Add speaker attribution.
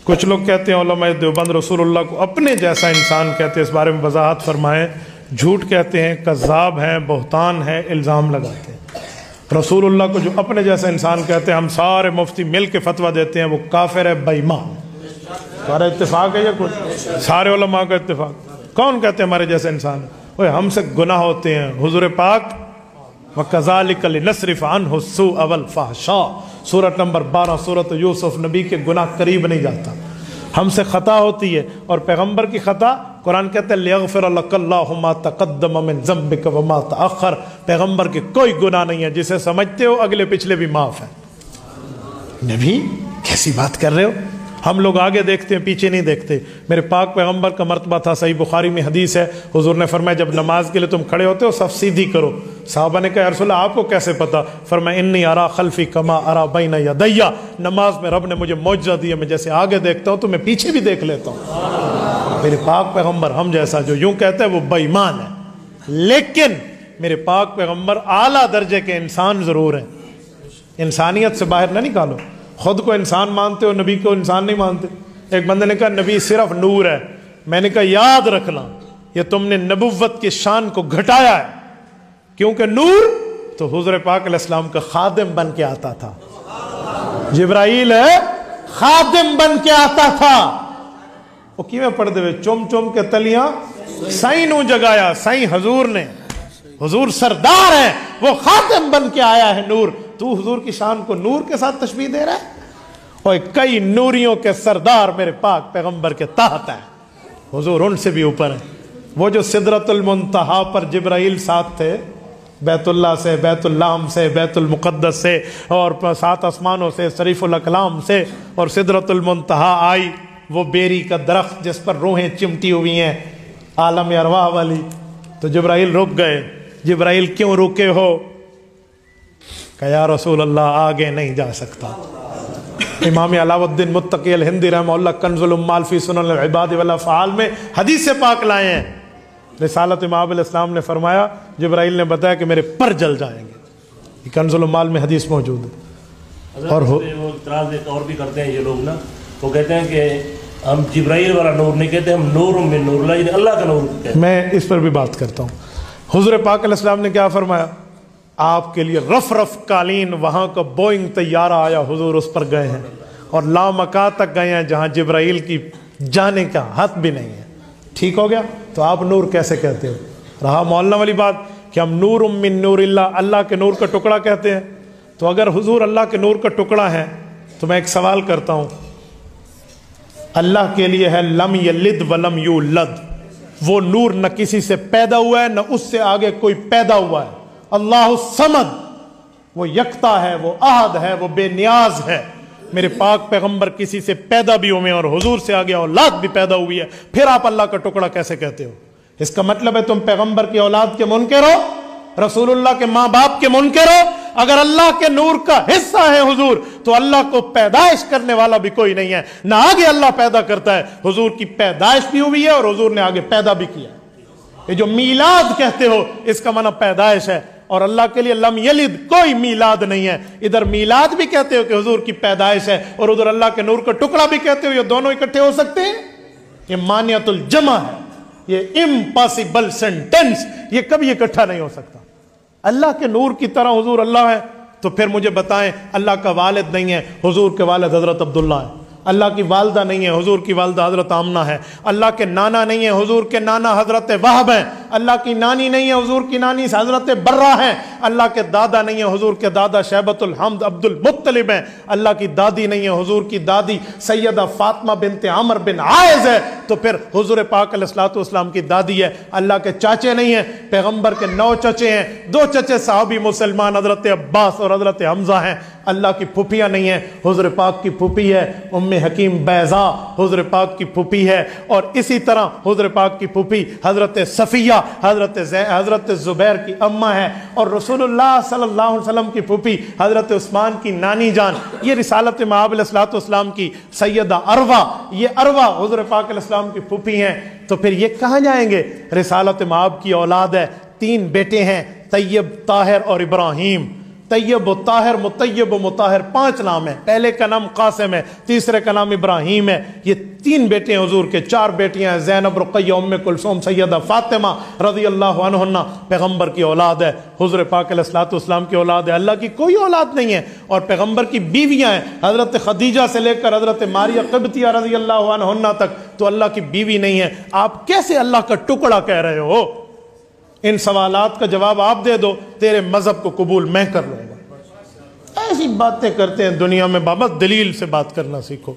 Speaker 1: کچھ لوگ کہتے ہیں علماء دیوبند رسول کو اپنے جیسا انسان کہتے ہیں، اس بارے میں وضاحت فرمائیں۔ جھوٹ کہتے ہیں، کذاب ہیں، بہتان ہیں، الزام لگاتے ہیں۔ رسول اللہ کو جو اپنے جیسا انسان کہتے ہیں، ہم سارے مفتی مل کے فتویٰ دیتے ہیں وہ کافر ہے، بے ایمان۔ سارا اتفاق ہے یا کچھ؟ سارے علماء کا اتفاق۔ کون کہتے ہیں ہمارے جیسے انسان؟ اوہ ہم سے گناہ ہوتے ہیں، حضور پاک وَكَذَلِكَ لِنَصْرِفَ عَنْهُ السُّوءَ وَالْفَحْشَاءَ سورۃ نمبر 12 سورۃ یوسف۔ نبی کے گناہ قریب نہیں جاتا، ہم سے خطا ہوتی ہے، اور پیغمبر کی خطا قرآن کہتا ہے لِيَغْفِرَ لَكَ اللَّهُ مَا تَقَدَّمَ مِن ذَنبِكَ وَمَا تَأَخَّرَ۔ پیغمبر کے کوئی گناہ نہیں ہے، جسے سمجھتے ہو اگلے پچھلے بھی معاف ہیں۔ نبی کیسی بات کر رہے ہو؟ ہم لوگ آگے دیکھتے ہیں، پیچھے نہیں دیکھتے۔ میرے پاک پیغمبر کا مرتبہ تھا، صحیح بخاری میں حدیث ہے، حضور نے فرمایا جب نماز کے لیے تم کھڑے ہوتے ہو صف سیدھی کرو۔ صحابہ نے کہا یا رسول اللہ آپ کو کیسے پتا؟ فرمایا انی ارا خلفی کما ارا بین یدی۔ نماز میں رب نے مجھے معجزہ دیا، میں جیسے آگے دیکھتا ہوں تو میں پیچھے بھی دیکھ لیتا ہوں۔ میرے پاک پیغمبر ہم جیسا جو یوں کہتا ہے وہ بے ایمان ہے، لیکن میرے پاک پیغمبر اعلیٰ درجے کے انسان ضرور ہیں۔ انسانیت سے باہر نہ نکالو، خود کو انسان مانتے ہو، نبی کو انسان نہیں مانتے۔ ایک بندے نے کہا نبی صرف نور ہے، میں نے کہا یاد رکھنا یہ تم نے نبوت کی شان کو گھٹایا ہے، کیونکہ نور تو حضور پاک علیہ السلام کا خادم بن کے آتا تھا۔ جبرائیل ہے خادم بن کے آتا تھا۔ وہ کیویں پڑھ دے چم چم کے تلیاں سائیں نو جگایا، سائیں حضور نے، حضور سردار ہے، وہ خادم بن کے آیا ہے نور۔ تو حضور کی شان کو نور کے ساتھ تشبیہ دے رہا ہے؟ اور کئی نوریوں کے سردار میرے پاک پیغمبر کے تحت ہیں، حضور ان سے بھی اوپر ہیں۔ وہ جو سدرۃ المنتہا پر جبرائیل ساتھ تھے، بیت اللہ سے، بیت اللام سے، بیت المقدس سے، اور 7 آسمانوں سے، شریف الاقلام سے، اور سدرۃ المنتہا آئی، وہ بیری کا درخت جس پر روحیں چمٹی ہوئی ہیں، عالم ارواح والی۔ تو جبرائیل رک گئے۔ جبرائیل کیوں رکے ہو؟ کہ یا رسول اللہ آگے نہیں جا سکتا۔ امام علاء الدین متقی الہندی رحمہ اللہ کنز الامال فی سنن العباد والافعال میں حدیث پاک لائے ہیں۔ رسالت امام علیہ السلام نے فرمایا، جبرائیل نے بتایا کہ میرے پر جل جائیں گے۔ یہ کنز الامال میں حدیث موجود ہے۔ اور وہ
Speaker 2: اعتراض ایک اور بھی کرتے ہیں یہ لوگ نا، وہ کہتے ہیں کہ ہم جبرائیل والا نور نہیں کہتے، ہم نور من نور اللہ، یعنی اللہ کا نور کہتے ہیں۔
Speaker 1: میں اس پر بھی بات کرتا ہوں۔ حضور پاک علیہ السلام نے کیا فرمایا؟ آپ کے لیے رف رف قالین، وہاں کا بوئنگ طیارہ آیا، حضور اس پر گئے ہیں، اور لامکا تک گئے ہیں جہاں جبرائیل کی جانے کا حق بھی نہیں ہے۔ ٹھیک ہو گیا؟ تو آپ نور کیسے کہتے ہو؟ رہا مولانا والی بات کہ ہم نور من نور اللہ، اللہ کے نور کا ٹکڑا کہتے ہیں۔ تو اگر حضور اللہ کے نور کا ٹکڑا ہے تو میں ایک سوال کرتا ہوں، اللہ کے لیے ہے لم یلد ولم یولد، وہ نور نہ کسی سے پیدا ہوا ہے نہ اس سے آگے کوئی پیدا ہوا ہے۔ اللہ الصمد، وہ یکتا ہے، وہ احد ہے، وہ بے نیاز ہے۔ میرے پاک پیغمبر کسی سے پیدا بھی ہوئے اور حضور سے آگے اولاد بھی پیدا ہوئی ہے، پھر آپ اللہ کا ٹکڑا کیسے کہتے ہو؟ اس کا مطلب ہے تم پیغمبر کی اولاد کے منکر ہو، رسول اللہ کے ماں باپ کے منکر ہو۔ اگر اللہ کے نور کا حصہ ہے حضور تو اللہ کو پیدائش کرنے والا بھی کوئی نہیں ہے، نہ آگے اللہ پیدا کرتا ہے۔ حضور کی پیدائش بھی ہوئی ہے اور حضور نے آگے پیدا بھی کیا۔ یہ جو میلاد کہتے ہو اس کا معنی پیدائش ہے، اور اللہ کے لیے لم یلد کوئی میلاد نہیں ہے۔ ادھر میلاد بھی کہتے ہو کہ حضور کی پیدائش ہے، اور ادھر اللہ کے نور کا ٹکڑا بھی کہتے ہو، یہ دونوں اکٹھے ہو سکتے ہیں؟ یہ مانعۃ الجمع ہے، یہ امپاسبل سینٹینس، یہ کبھی اکٹھا نہیں ہو سکتا۔ اللہ کے نور کی طرح حضور اللہ ہے، تو پھر مجھے بتائیں اللہ کا والد نہیں ہے، حضور کے والد حضرت عبداللہ ہے۔ اللہ کی والدہ نہیں ہے، حضور کی والدہ حضرت آمنہ ہے۔ اللہ کے نانا نہیں ہے، حضور کے نانا حضرت وہب ہیں۔ اللہ کی نانی نہیں ہے، حضور کی نانی حضرت برہ ہیں۔ اللہ کے دادا نہیں ہے، حضور کے دادا شیبۃ الحمد عبد المطلب ہیں۔ اللہ کی دادی نہیں ہے، حضور کی دادی سیدہ فاطمہ بنت عمر بن عائز ہے، تو پھر حضور پاک علیہ الصلوۃ والسلام کی دادی ہے۔ اللہ کے چاچے نہیں ہیں، پیغمبر کے 9 چچے ہیں، 2 چچے صحابی مسلمان حضرت عباس اور حضرت حمزہ ہیں۔ اللہ کی پھوپھیاں نہیں ہیں، حضور پاک کی پھوپھی ہے ام حکیم بیضاء، حضور پاک کی پھوپھی ہے، اور اسی طرح حضور پاک کی پھوپھی حضرت صفیہ حضرت زبیر کی اماں ہے، اور رسول اللہ صلی اللہ علیہ وسلم کی پھوپھی حضرت عثمان کی نانی جان۔ یہ رسالت مآب علیہ الصلوۃ والسلام کی سیدہ عروہ، یہ عروہ حضور پاک علیہ السلام کی پھوپھی ہیں۔ تو پھر یہ کہاں جائیں گے؟ رسالت مآب کی اولاد ہے، 3 بیٹے ہیں، طیب، طاہر اور ابراہیم۔ طیب و طاہر، مطیب و مطاہر، 5 نام ہیں. پہلے کا نام قاسم ہے، تیسرے کا نام ابراہیم ہے. یہ 3 بیٹے ہیں حضور کے، 4 بیٹیاں ہیں، زینب، رقیہ، ام کلثوم، سیدہ فاطمہ رضی اللہ عنہن. پیغمبر کی اولاد ہے، حضور پاک علیہ الصلوۃ والسلام کی اولاد ہے. اللہ کی کوئی اولاد نہیں ہے. اور پیغمبر کی بیویاں ہیں، حضرت خدیجہ سے لے کر حضرت ماریہ قبطیہ رضی اللہ عنہن تک تو اللہ کی بیوی نہیں ہے. آپ کیسے اللہ کا ٹکڑا کہہ رہے ہو؟ ان سوالات کا جواب آپ دے دو، تیرے مذہب کو قبول میں کر لوں گا. ایسی باتیں کرتے ہیں دنیا میں. بابا دلیل سے بات کرنا سیکھو.